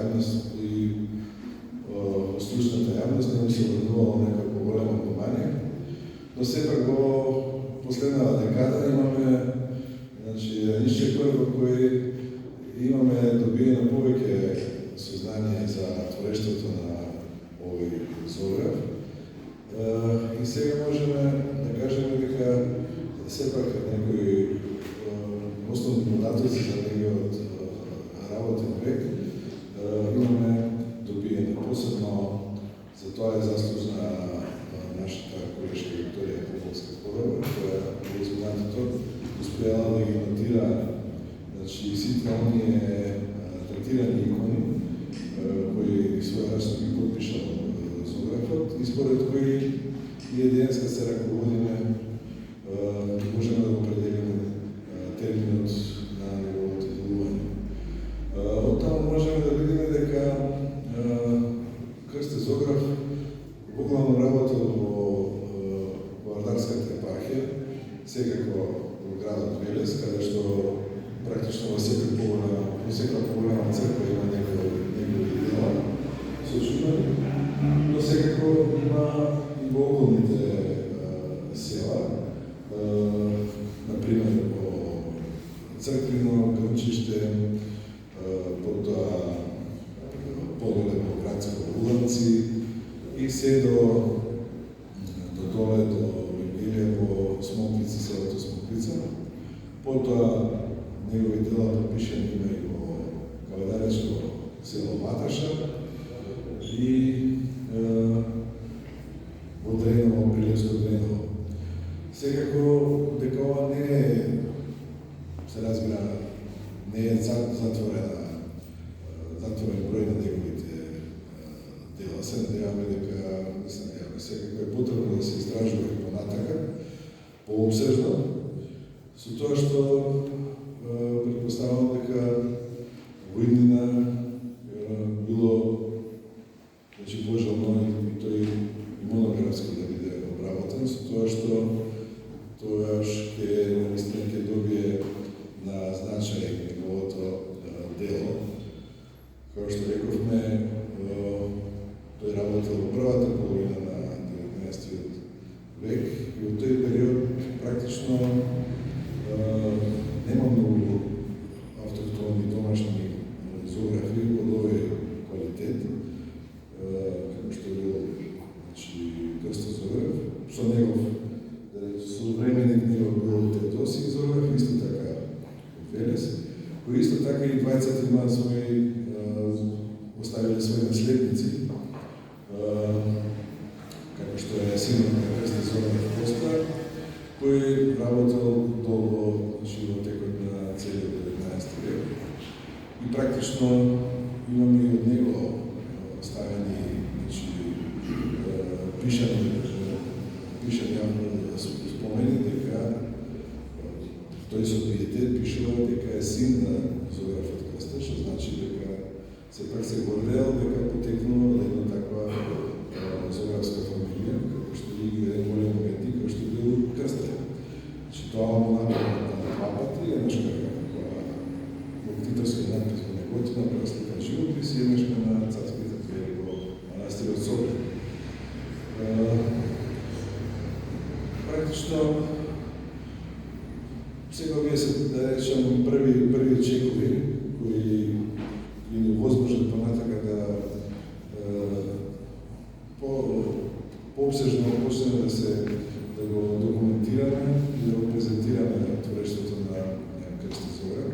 javnost и стручната јавност не ми се обрнувало некако големо внимание, но сепак во последната декада имаме исчекор во кој имаме добиено повеќе сознание за творештвото на овој Зограф. И сега можеме да кажеме дека сепак некои основни податоци за неговиот работен век имаме добиено. Посебно за тоа е заслужна нашата колешка Викторија Поповска-Спорова, која во изгнатото успеала да ги нотира сите оние третирани икони кои своеvremeno ги подпишал Зографот и според кои ние денеска се раководиме, можеме да определиме терминот на неговото делување. Оттаму можеме да видиме дека Крсте Зограф поглавно работел во Ардарската епархија, секако во градот Велес, каде што практично во секоја поголема црква има негови дела сочинени, но секако има и во околните села, например во Црквино, Грчиште, потоа поголемо градско Уланци и се до доле до Вергилија во Смоквица, селото Смоквица. Потоа негови дела подпишани има и во Кавадаречко село Маташа и во Дреново, Прилепско Дреново. Секако дека ова не е, се разбира, не е затворен број на неговите дела. Се надеваме дека, секако е потребно да се истражува и понатака, пообсежно, со тоа што предпоставам дека во иднина било пожелно и тој и монографски да биде обработен, со тоа што тогаш наистина ќе добие на значај неговото дело. Како што рековме, тој работел во првата половина на 19 век и во тој период практично нема многу автохтони домашни зографи од овој квалитет, како што бил Крсто Зограф, со негов современик него бил Теодосиј Зограф, исто така Велес, кои исто така и двајцата имаат своји оставиле своји наследници, како што е синот на Крсто Зограф Коста, кој работел долго во текот на целиот 19 век. И практично имаме и од него оставени пишани спомени дека тој со пиетет пишува дека е син на Зографот Крсте, што значи дека сепак се гордеел дека потекнува од една таква зографска фамилија, како што и еден голем уметник, како што бил Крсте. Тоа му направи на два пати, еднаш во ктитовски надпис во Неготина, пресликан живопис и еднаш на царските двери во манастирот Собор. Практично сега овие се, да речем, први чекови кои ни возможат понатака да пообсежно почнеме да го документираме и да го презентираме творештвото на Крсто Зограф.